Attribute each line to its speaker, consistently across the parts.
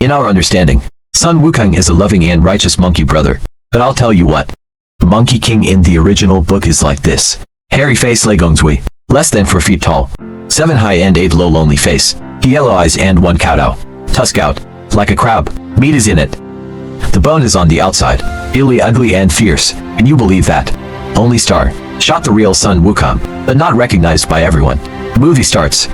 Speaker 1: In our understanding, Sun Wukong is a loving and righteous monkey brother. But I'll tell you what. Monkey King in the original book is like this. Hairy face Legongzui, less than 4 feet tall. 7 high and 8 low lonely face. Yellow eyes and 1 cow tusk out, like a crab. Meat is in it. The bone is on the outside. Illy ugly and fierce. Can you believe that? Only star. Shot the real Sun Wukong, but not recognized by everyone. The movie starts.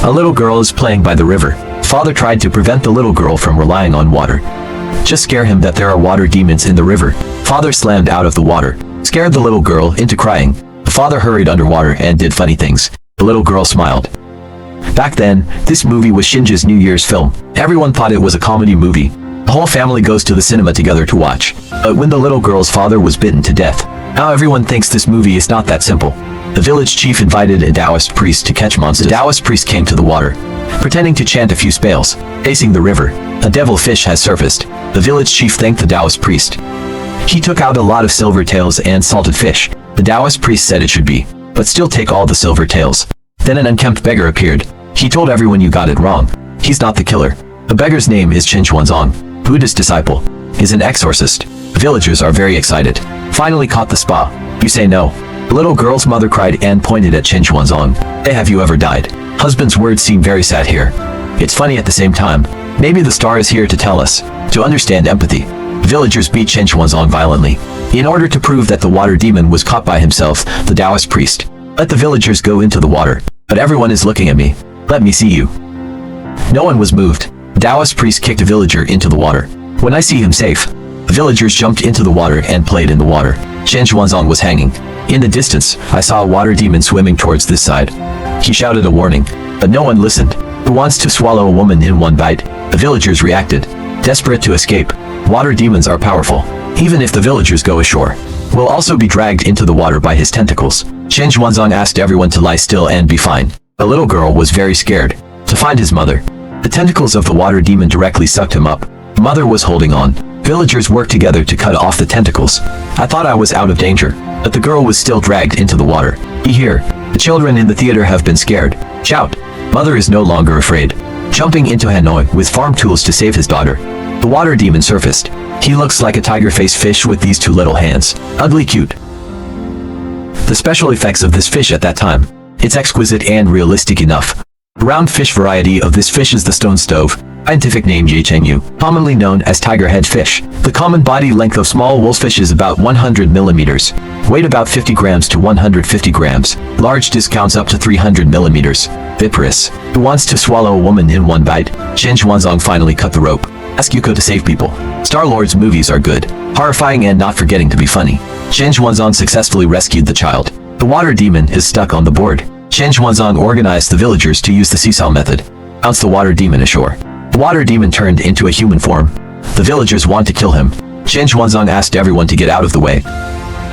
Speaker 1: A little girl is playing by the river. Father tried to prevent the little girl from relying on water. Just scare him that there are water demons in the river. Father slammed out of the water, scared the little girl into crying. The father hurried underwater and did funny things. The little girl smiled. Back then, this movie was Shinji's New Year's film. Everyone thought it was a comedy movie. The whole family goes to the cinema together to watch. But when the little girl's father was bitten to death, now everyone thinks this movie is not that simple. The village chief invited a Taoist priest to catch monsters. The Taoist priest came to the water, pretending to chant a few spells. Facing the river, a devil fish has surfaced. The village chief thanked the Taoist priest. He took out a lot of silver tails and salted fish. The Taoist priest said it should be, but still take all the silver tails. Then an unkempt beggar appeared. He told everyone you got it wrong. He's not the killer. The beggar's name is Chen Xuanzang, Buddhist disciple. He's an exorcist. The villagers are very excited. Finally caught the spa. You say no. The little girl's mother cried and pointed at Chen Xuanzang. Hey, have you ever died? Husband's words seem very sad here. It's funny at the same time. Maybe the star is here to tell us, to understand empathy. Villagers beat Chen Xuanzang violently. In order to prove that the water demon was caught by himself, the Taoist priest let the villagers go into the water. But everyone is looking at me. Let me see you. No one was moved. The Taoist priest kicked a villager into the water. When I see him safe, the villagers jumped into the water and played in the water. Chen Xuanzang was hanging. In the distance, I saw a water demon swimming towards this side. He shouted a warning, but no one listened. Who wants to swallow a woman in one bite? The villagers reacted, desperate to escape. Water demons are powerful. Even if the villagers go ashore, will also be dragged into the water by his tentacles. Chen Xuanzang asked everyone to lie still and be fine. The little girl was very scared to find his mother. The tentacles of the water demon directly sucked him up. The mother was holding on. Villagers worked together to cut off the tentacles. I thought I was out of danger, but the girl was still dragged into the water. Here, the children in the theater have been scared. Shout. Mother is no longer afraid. Jumping into Hanoi with farm tools to save his daughter. The water demon surfaced. He looks like a tiger-faced fish with these 2 little hands. Ugly cute. The special effects of this fish at that time. It's exquisite and realistic enough. The round fish variety of this fish is the stone stove, scientific name Jichengyu, commonly known as tiger head fish. The common body length of small wolffish is about 100 millimeters. Weight about 50 grams to 150 grams. Large discounts up to 300 millimeters. Viperous. Who wants to swallow a woman in one bite? Chen Xuanzang finally cut the rope. Ask Yuko to save people. Star-Lord's movies are good, horrifying and not forgetting to be funny. Chen Xuanzang successfully rescued the child. The water demon is stuck on the board. Chen Xuanzang organized the villagers to use the seesaw method. Bounced the water demon ashore. The water demon turned into a human form. The villagers want to kill him. Chen Xuanzang asked everyone to get out of the way.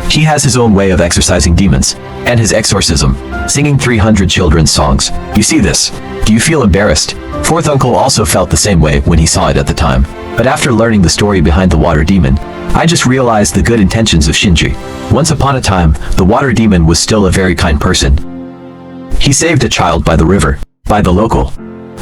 Speaker 1: He has his own way of exorcising demons, and his exorcism, singing 300 children's songs. You see this? Do you feel embarrassed? Fourth uncle also felt the same way when he saw it at the time. But after learning the story behind the water demon, I just realized the good intentions of Shinji. Once upon a time, the water demon was still a very kind person. He saved a child by the river, by the local.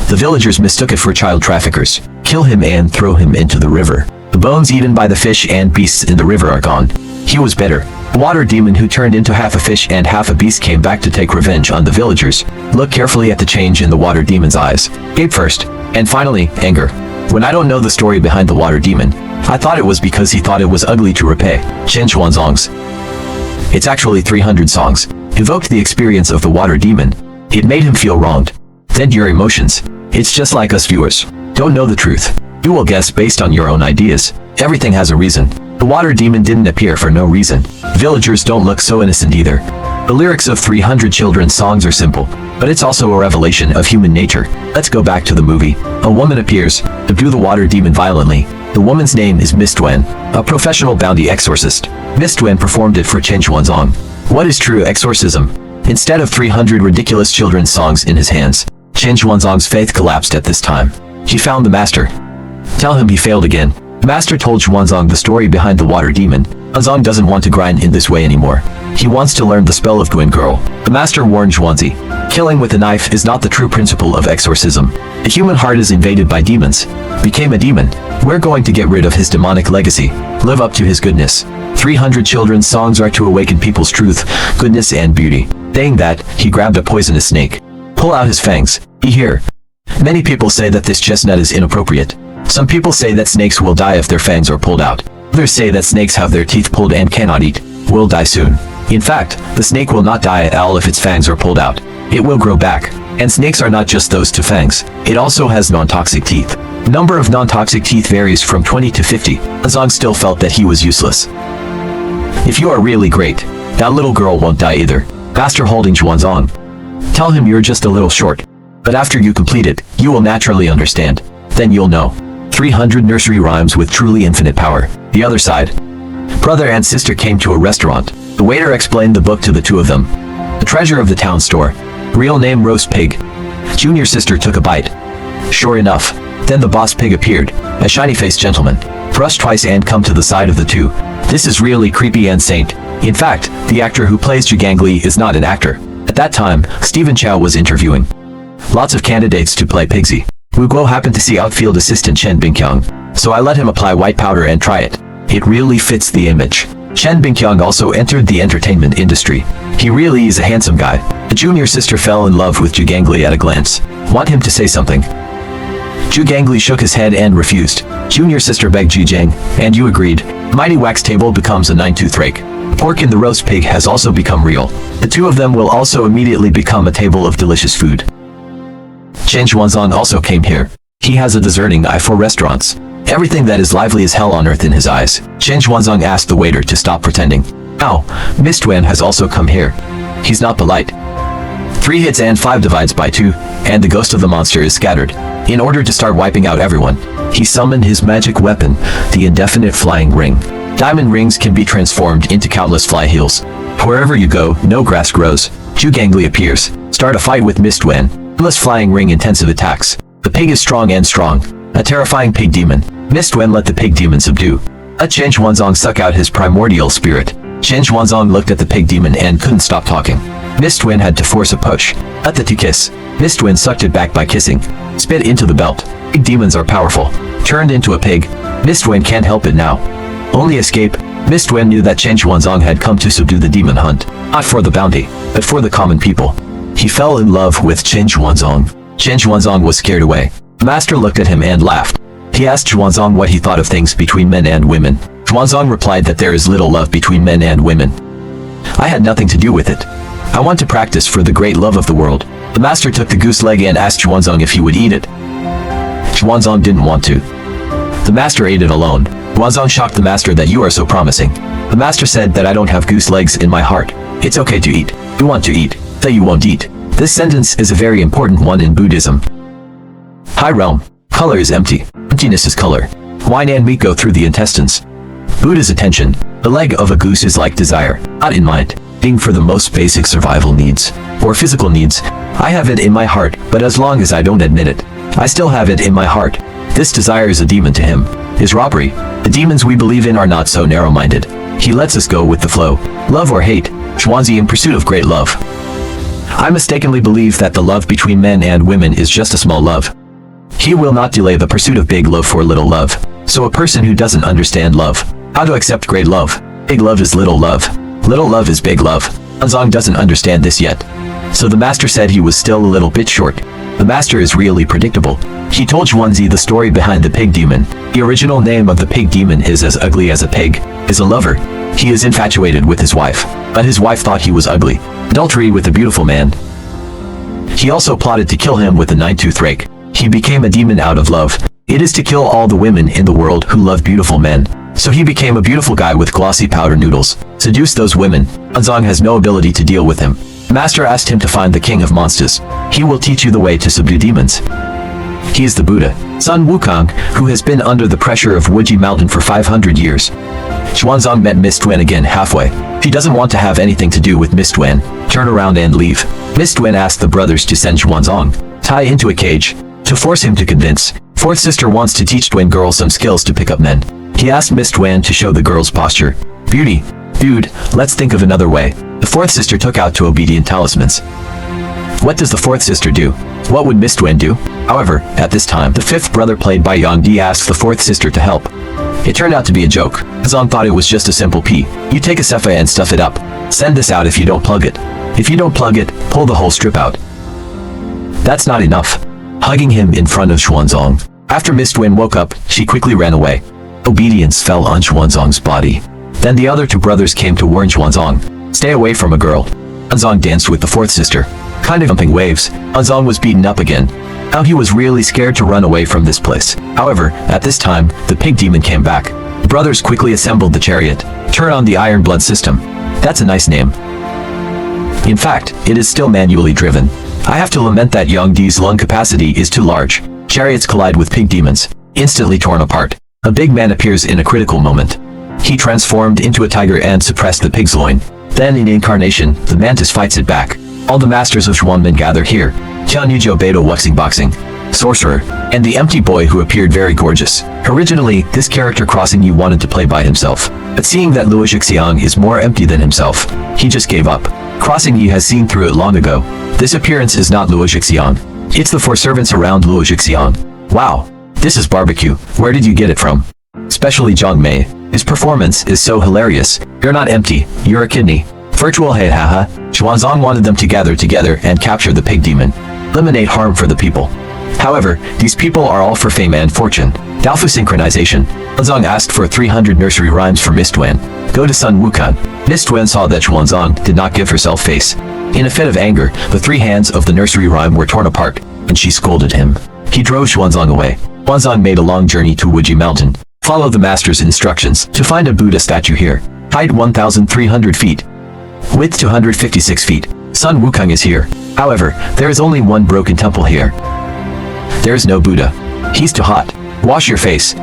Speaker 1: The villagers mistook it for child traffickers, kill him and throw him into the river. The bones eaten by the fish and beasts in the river are gone. He was better. The water demon who turned into half a fish and half a beast came back to take revenge on the villagers. Look carefully at the change in the water demon's eyes. Hate first, and finally, anger. When I don't know the story behind the water demon, I thought it was because he thought it was ugly to repay. Chen Xuanzang's. It's actually 300 songs. Evoked the experience of the water demon. It made him feel wronged. Then your emotions. It's just like us viewers. Don't know the truth. You will guess based on your own ideas. Everything has a reason. The water demon didn't appear for no reason. Villagers don't look so innocent either. The lyrics of 300 children's songs are simple, but it's also a revelation of human nature. Let's go back to the movie. A woman appears, subdue the water demon violently. The woman's name is Miss Duan, a professional bounty exorcist. Miss Duan performed it for Chen Xuanzang. What is true exorcism? Instead of 300 ridiculous children's songs in his hands, Chen Xuanzang's faith collapsed at this time. He found the master. Tell him he failed again. The master told Xuanzang the story behind the water demon. Xuanzang doesn't want to grind in this way anymore. He wants to learn the spell of Duan girl. The master warned Xuanzi, Killing with a knife is not the true principle of exorcism. The human heart is invaded by demons. Became a demon. We're going to get rid of his demonic legacy. Live up to his goodness. 300 children's songs are to awaken people's truth, goodness and beauty. Saying that, he grabbed a poisonous snake. Pull out his fangs. Eat here. Many people say that this chestnut is inappropriate. Some people say that snakes will die if their fangs are pulled out. Others say that snakes have their teeth pulled and cannot eat. Will die soon. In fact, the snake will not die at all if its fangs are pulled out. It will grow back. And snakes are not just those two fangs. It also has non-toxic teeth. The number of non-toxic teeth varies from 20 to 50. Zhang still felt that he was useless. If you are really great, that little girl won't die either. Master holding Xuanzang. Tell him you're just a little short. But after you complete it, you will naturally understand. Then you'll know. 300 nursery rhymes with truly infinite power. The other side. Brother and sister came to a restaurant. The waiter explained the book to the two of them. The treasure of the town store. Real name roast pig. Junior sister took a bite. Sure enough. Then the boss pig appeared. A shiny-faced gentleman. Brush twice and come to the side of the two. This is really creepy and saint. In fact, the actor who plays Zhu Gang is not an actor. At that time, Stephen Chow was interviewing lots of candidates to play Pigsy. Wu Guo happened to see outfield assistant Chen Bingqiang, so I let him apply white powder and try it. It really fits the image. Chen Bingqiang also entered the entertainment industry. He really is a handsome guy. The junior sister fell in love with Zhu Gang at a glance. Want him to say something? Zhu Gang shook his head and refused. Junior sister begged Zhu Gang, and you agreed. Mighty wax table becomes a 9-tooth rake. Pork in the roast pig has also become real. The two of them will also immediately become a table of delicious food. Chen Xuanzang also came here. He has a discerning eye for restaurants. Everything that is lively is hell on earth in his eyes. Chen Xuanzang asked the waiter to stop pretending. Now, Miss Duan has also come here. He's not polite. 3 hits and 5 divides by 2, and the ghost of the monster is scattered. In order to start wiping out everyone, he summoned his magic weapon, the indefinite flying ring. Diamond rings can be transformed into countless fly heels. Wherever you go, no grass grows. Zhu Gang appears. Start a fight with Miss Duan. Endless flying ring intensive attacks. The pig is strong and strong. A terrifying pig demon. Miss Duan let the pig demon subdue. Let Chen Xuanzang suck out his primordial spirit. Chen Xuanzang looked at the pig demon and couldn't stop talking. Miss Duan had to force a push. Let the two kiss. Miss Duan sucked it back by kissing. Spit into the belt. Pig demons are powerful. Turned into a pig. Miss Duan can't help it now. Only escape. Miss Duan knew that Chen Xuanzang had come to subdue the demon hunt. Not for the bounty, but for the common people. He fell in love with Chen Xuanzang. Chen Xuanzang was scared away. The master looked at him and laughed. He asked Xuanzang what he thought of things between men and women. Xuanzang replied that there is little love between men and women. I had nothing to do with it. I want to practice for the great love of the world. The master took the goose leg and asked Xuanzang if he would eat it. Xuanzang didn't want to. The master ate it alone. Xuanzang shocked the master that you are so promising. The master said that I don't have goose legs in my heart. It's okay to eat. You want to eat. That you won't eat. This sentence is a very important one in Buddhism. High realm. Color is empty. Emptiness is color. Wine and meat go through the intestines. Buddha's attention. The leg of a goose is like desire, not in mind. Being for the most basic survival needs, or physical needs. I have it in my heart, but as long as I don't admit it, I still have it in my heart. This desire is a demon to him. Is robbery. The demons we believe in are not so narrow-minded. He lets us go with the flow. Love or hate. Xuanzi in pursuit of great love. I mistakenly believe that the love between men and women is just a small love. He will not delay the pursuit of big love for little love. So a person who doesn't understand love, how to accept great love. Big love is little love. Little love is big love. Xuanzang doesn't understand this yet. So the master said he was still a little bit short. The master is really predictable. He told Xuanzi the story behind the pig demon. The original name of the pig demon is as ugly as a pig. Is a lover. He is infatuated with his wife, but his wife thought he was ugly. Adultery with a beautiful man. He also plotted to kill him with a 9-tooth rake. He became a demon out of love. It is to kill all the women in the world who love beautiful men. So he became a beautiful guy with glossy powder noodles. Seduce those women. Xuanzang has no ability to deal with him. Master asked him to find the king of monsters. He will teach you the way to subdue demons. He is the Buddha. Sun Wukong, who has been under the pressure of Wuzhi Mountain for 500 years. Xuanzang met Miss Duan again halfway. She doesn't want to have anything to do with Miss Duan. Turn around and leave. Miss Duan asked the brothers to send Xuanzang, tie into a cage, to force him to convince. Fourth sister wants to teach Duan girl some skills to pick up men. He asked Miss Duan to show the girl's posture. Beauty. Dude, let's think of another way. The fourth sister took out 2 obedient talismans. What does the fourth sister do? What would Miss Duan do? However, at this time, the fifth brother played by Yang Di asked the fourth sister to help. It turned out to be a joke. Zong thought it was just a simple pea. You take a sepha and stuff it up. Send this out if you don't plug it. If you don't plug it, pull the whole strip out. That's not enough. Hugging him in front of Xuanzang. After Miss Duan woke up, she quickly ran away. Obedience fell on Xuanzang's body. Then the other two brothers came to warn Xuanzang. Stay away from a girl. Xuanzang danced with the fourth sister. Kind of jumping waves, Xuanzang was beaten up again. Now he was really scared to run away from this place. However, at this time, the pig demon came back. The brothers quickly assembled the chariot. Turn on the iron blood system. That's a nice name. In fact, it is still manually driven. I have to lament that Yang Di's lung capacity is too large. Chariots collide with pig demons, instantly torn apart. A big man appears in a critical moment. He transformed into a tiger and suppressed the pig's loin. Then in incarnation, the mantis fights it back. All the masters of Xuanmen gather here. Tiancanjiao Beidou Wuxing Boxing, Sorcerer, and the empty boy who appeared very gorgeous. Originally, this character Crossing Yu wanted to play by himself. But seeing that Wuzhi Xiang is more empty than himself, he just gave up. Crossing Yu has seen through it long ago. This appearance is not Wuzhi Xiang. It's the four servants around Wuzhi Xiang. Wow, this is barbecue. Where did you get it from? Especially Zhang Mei. His performance is so hilarious. You're not empty, you're a kidney. Virtual hey haha. Xuanzang wanted them to gather together and capture the pig demon. Eliminate harm for the people. However, these people are all for fame and fortune. Daofu synchronization. Xuanzang asked for 300 nursery rhymes for Miss Duan. Go to Sun Wukong. Miss Duan saw that Xuanzang did not give herself face. In a fit of anger, the three hands of the nursery rhyme were torn apart, and she scolded him. He drove Xuanzang away. Xuanzang made a long journey to Wuzhi Mountain. Follow the master's instructions to find a Buddha statue here. Height 1,300 feet. Width 256 feet. Sun Wukong is here. However, there is only one broken temple here. There is no Buddha. He's too hot. Wash your face.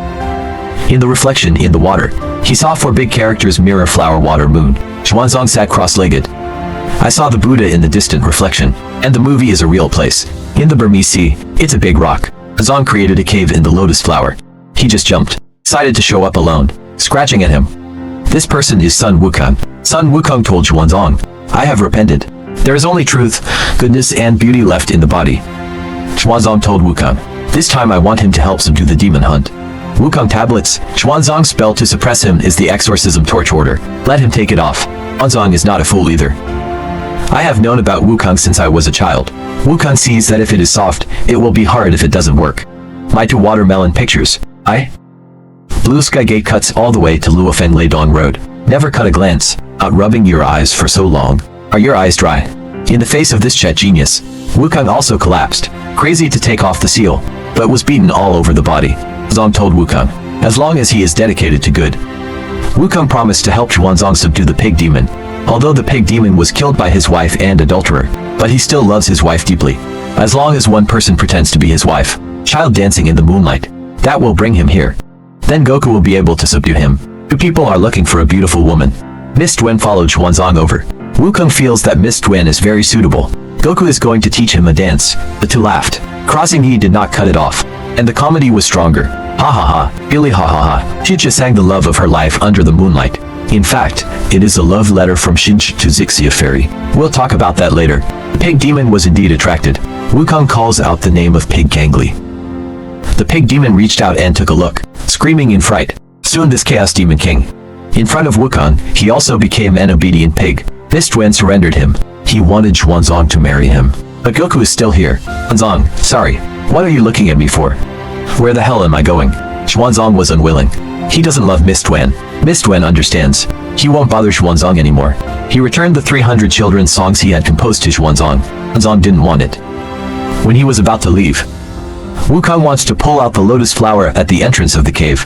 Speaker 1: In the reflection in the water, he saw four big characters mirror flower water moon. Xuanzang sat cross-legged. I saw the Buddha in the distant reflection, and the movie is a real place. In the Burmese Sea, it's a big rock. Zhang created a cave in the lotus flower. He just jumped, decided to show up alone, scratching at him. This person is Sun Wukong. Sun Wukong told Xuanzang, I have repented. There is only truth, goodness and beauty left in the body. Xuanzang told Wukong, this time I want him to help subdue the demon hunt. Wukong tablets. Xuanzang's spell to suppress him is the exorcism torch order. Let him take it off. Xuanzang is not a fool either. I have known about Wukong since I was a child. Wukong sees that if it is soft, it will be hard if it doesn't work. My two watermelon pictures. Blue Sky Gate cuts all the way to Luofeng Leidong Road. Never cut a glance, out rubbing your eyes for so long. Are your eyes dry? In the face of this Chet genius, Wukong also collapsed, crazy to take off the seal, but was beaten all over the body. Zhang told Wukong, as long as he is dedicated to good. Wukong promised to help Xuanzang subdue the pig demon, although the pig demon was killed by his wife and adulterer, but he still loves his wife deeply. As long as one person pretends to be his wife, child dancing in the moonlight, that will bring him here. Then Goku will be able to subdue him. Two people are looking for a beautiful woman. Miss Duan followed Xuanzang over. Wukong feels that Miss Duan is very suitable. Goku is going to teach him a dance. The two laughed. Crossing He did not cut it off. And the comedy was stronger. Ha ha ha, really ha ha ha. Chicha sang the love of her life under the moonlight. In fact, it is a love letter from Shinji to Zixia Fairy. We'll talk about that later. The pig demon was indeed attracted. Wukong calls out the name of Pig Gangli. The pig demon reached out and took a look, screaming in fright. Soon this Chaos Demon King. In front of Wukong, he also became an obedient pig. Miss Duan surrendered him. He wanted Xuanzang to marry him. But Goku is still here. Xuanzang, sorry. What are you looking at me for? Where the hell am I going? Xuanzang was unwilling. He doesn't love Miss Duan. Miss Duan understands. He won't bother Xuanzang anymore. He returned the 300 children's songs he had composed to Xuanzang. Xuanzang didn't want it. When he was about to leave, Wukong wants to pull out the lotus flower at the entrance of the cave.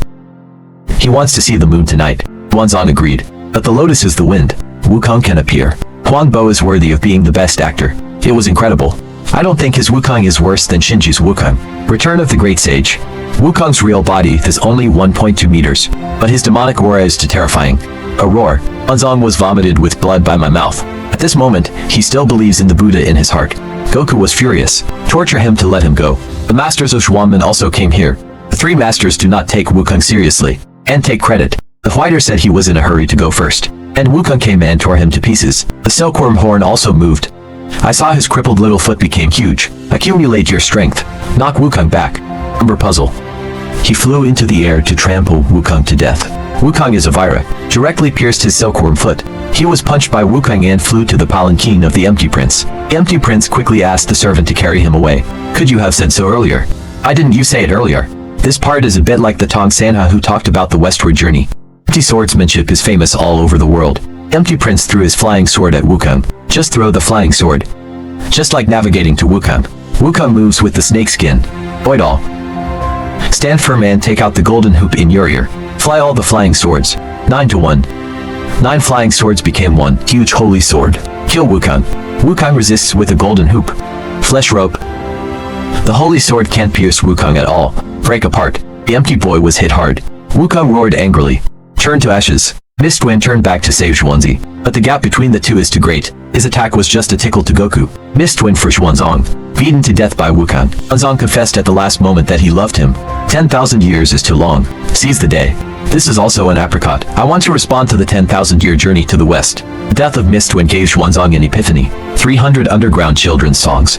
Speaker 1: He wants to see the moon tonight. Xuanzang agreed. But the lotus is the wind. Wukong can appear. Huang Bo is worthy of being the best actor. It was incredible. I don't think his Wukong is worse than Shinji's Wukong. Return of the Great Sage. Wukong's real body is only 1.2 meters, but his demonic aura is too terrifying. A roar. Xuanzang was vomited with blood by my mouth. At this moment, he still believes in the Buddha in his heart. Goku was furious. Torture him to let him go. The masters of Xuanmen also came here. The three masters do not take Wukong seriously, and take credit. The fighter said he was in a hurry to go first, and Wukong came and tore him to pieces. The silkworm horn also moved. I saw his crippled little foot became huge. Accumulate your strength. Knock Wukong back. Number puzzle. He flew into the air to trample Wukong to death. Wukong is a vira, directly pierced his silkworm foot. He was punched by Wukong and flew to the palanquin of the Empty Prince. The Empty Prince quickly asked the servant to carry him away. Could you have said so earlier? Why didn't you say it earlier? This part is a bit like the Tang Sanha who talked about the westward journey. Empty swordsmanship is famous all over the world. Empty Prince threw his flying sword at Wukong. Just throw the flying sword. Just like navigating to Wukong. Wukong moves with the snake skin. Boydall. Stand firm and take out the golden hoop in your ear. Fly all the flying swords. 9 to 1. 9 flying swords became one huge holy sword. Kill Wukong. Wukong resists with a golden hoop. Flesh rope. The holy sword can't pierce Wukong at all. Break apart. The empty boy was hit hard. Wukong roared angrily. Turn to ashes. Miss Duan turned back to save Xuanzang, but the gap between the two is too great. His attack was just a tickle to Goku. Miss Duan for Xuanzang. Beaten to death by Wukong. Xuanzang confessed at the last moment that he loved him. 10,000 years is too long. Seize the day. This is also an apricot. I want to respond to the 10,000-year journey to the west. The death of Miss Duan gave Xuanzang an epiphany. 300 underground children's songs.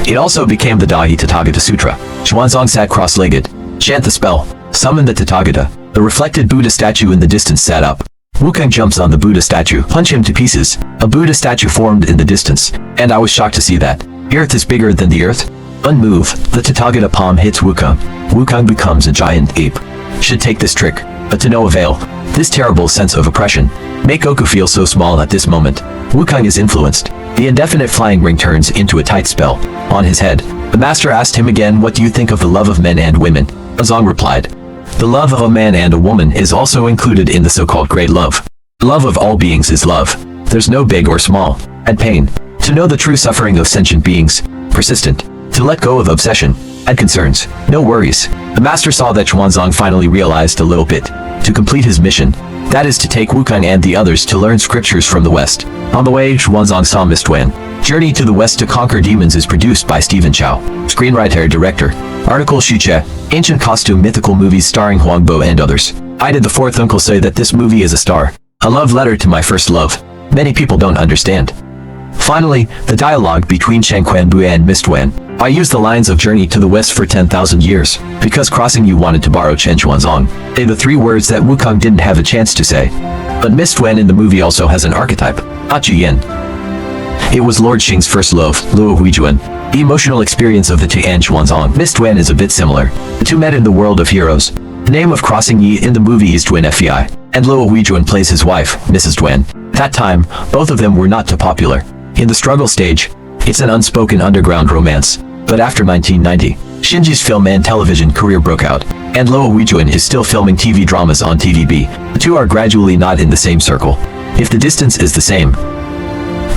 Speaker 1: It also became the Dahi Tathagata Sutra. Xuanzang sat cross-legged. Chant the spell. Summon the Tathagata. The reflected Buddha statue in the distance sat up. Wukong jumps on the Buddha statue. Punch him to pieces. A Buddha statue formed in the distance. And I was shocked to see that. The earth is bigger than the earth. Unmove. The Tathagata palm hits Wukong. Wukong becomes a giant ape. Should take this trick. But to no avail. This terrible sense of oppression. Make Goku feel so small at this moment. Wukong is influenced. The indefinite flying ring turns into a tight spell. On his head. The master asked him again, what do you think of the love of men and women? Xuanzang replied. The love of a man and a woman is also included in the so-called great love. Love of all beings is love. There's no big or small. And pain. To know the true suffering of sentient beings. Persistent. To let go of obsession. And concerns. No worries. The master saw that Xuanzang finally realized a little bit. To complete his mission. That is to take Wukong and the others to learn scriptures from the west. On the way, Xuanzang saw Miss Duan. Journey to the West to Conquer Demons is produced by Stephen Chow. Screenwriter Director. Article Shuche. Ancient costume mythical movies starring Huang Bo and others. I did the fourth uncle say that this movie is a star. A love letter to my first love. Many people don't understand. Finally, the dialogue between Chen Xuanzang and Miss Duan. I used the lines of Journey to the West for 10,000 years, because Crossing You wanted to borrow Chen Xuanzang. They the 3 words that Wukong didn't have a chance to say. But Miss Duan in the movie also has an archetype. Not Yin. It was Lord Xing's first love, Luo Huijuan. The emotional experience of the Tiancanjiao. Miss Duan is a bit similar. The two met in the world of heroes. The name of Crossing Yi in the movie is Duan Fei, and Luo Huijuan plays his wife, Mrs. Duan. That time, both of them were not too popular. In the struggle stage, it's an unspoken underground romance. But after 1990, Shinji's film and television career broke out, and Luo Huijuan is still filming TV dramas on TVB. The two are gradually not in the same circle. If the distance is the same.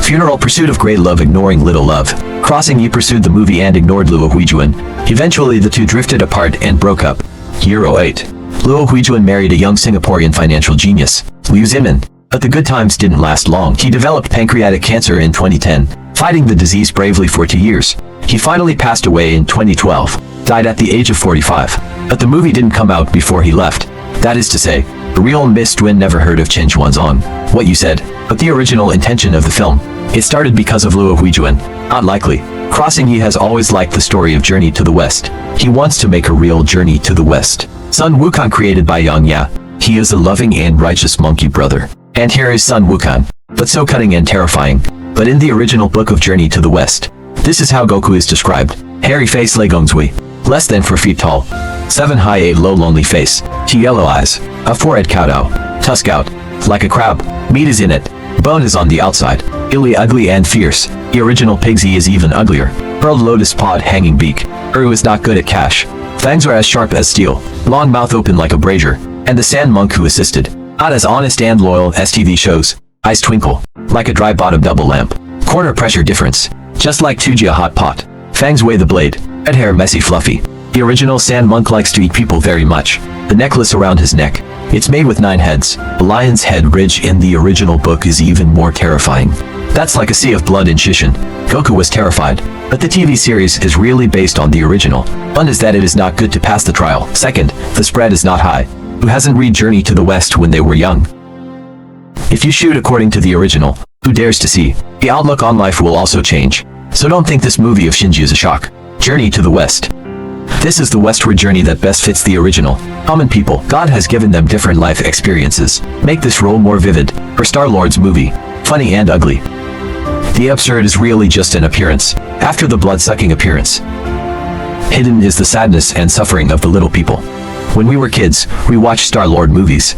Speaker 1: Funeral pursuit of great love ignoring little love. Crossing Yi pursued the movie and ignored Luo Huijuan. Eventually the two drifted apart and broke up. Year 08. Luo Huijuan married a young Singaporean financial genius, Liu Zimin. But the good times didn't last long. He developed pancreatic cancer in 2010, fighting the disease bravely for 2 years. He finally passed away in 2012, died at the age of 45. But the movie didn't come out before he left. That is to say, the real Miss Duan never heard of Chen Xuanzang. What you said, but the original intention of the film. It started because of Luo Huijuan. Not likely. Crossing Yi has always liked the story of Journey to the West. He wants to make a real journey to the West. Sun Wukong created by Yang Ya. He is a loving and righteous monkey brother. And here is Sun Wukong. But so cunning and terrifying. But in the original book of Journey to the West, this is how Goku is described. Hairy face Legongzui. Less than 4 feet tall. 7 high 8 low lonely face. 2 yellow eyes. A forehead Kaodao. Tusk out. Like a crab. Meat is in it. Bone is on the outside. Illy ugly and fierce. The original Pigsy is even uglier. Pearled lotus pod hanging beak. Uru is not good at cash. Fangs are as sharp as steel. Long mouth open like a brazier. And the sand monk who assisted. Not as honest and loyal as TV shows. Eyes twinkle. Like a dry bottom double lamp. Corner pressure difference. Just like Tujia hot pot. Fangs weigh the blade. Red hair messy fluffy. The original sand monk likes to eat people very much. The necklace around his neck. It's made with 9 heads. The lion's head ridge in the original book is even more terrifying. That's like a sea of blood in Shishin. Goku was terrified. But the TV series is really based on the original. One is that it is not good to pass the trial. Second, the spread is not high. Who hasn't read Journey to the West when they were young? If you shoot according to the original, who dares to see? The outlook on life will also change. So don't think this movie of Shinji is a shock. Journey to the West. This is the westward journey that best fits the original. Common people, God has given them different life experiences. Make this role more vivid. For Star-Lord's movie, funny and ugly. The absurd is really just an appearance. After the blood-sucking appearance, hidden is the sadness and suffering of the little people. When we were kids, we watched Star-Lord movies.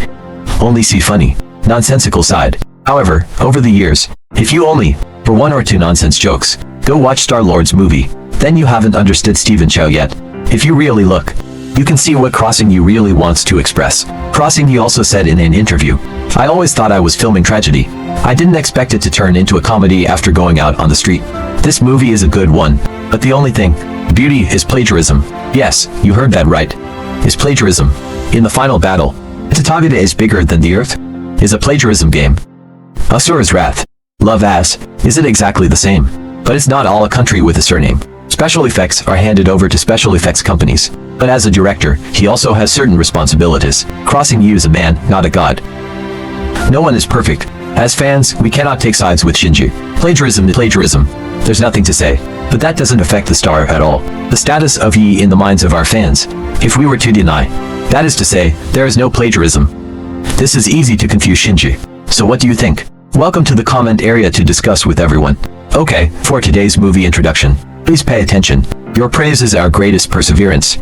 Speaker 1: Only see funny, nonsensical side. However, over the years, if you only, for one or two nonsense jokes, go watch Star-Lord's movie, then you haven't understood Stephen Chow yet. If you really look, you can see what Crossing You really wants to express. Crossing You also said in an interview, "I always thought I was filming tragedy. I didn't expect it to turn into a comedy after going out on the street. This movie is a good one, but the only thing, beauty is plagiarism." Yes, you heard that right. Is plagiarism. In the final battle, Tatagata is bigger than the earth? Is a plagiarism game. Asura's Wrath. Love as. Is it exactly the same? But it's not all a country with a surname. Special effects are handed over to special effects companies. But as a director, he also has certain responsibilities. Crossing You is a man, not a god. No one is perfect. As fans, we cannot take sides with Shinji. Plagiarism is plagiarism. There's nothing to say. But that doesn't affect the star at all. The status of he in the minds of our fans. If we were to deny, that is to say, there is no plagiarism. This is easy to confuse Shinji. So what do you think? Welcome to the comment area to discuss with everyone. Okay, for today's movie introduction, please pay attention. Your praise is our greatest perseverance.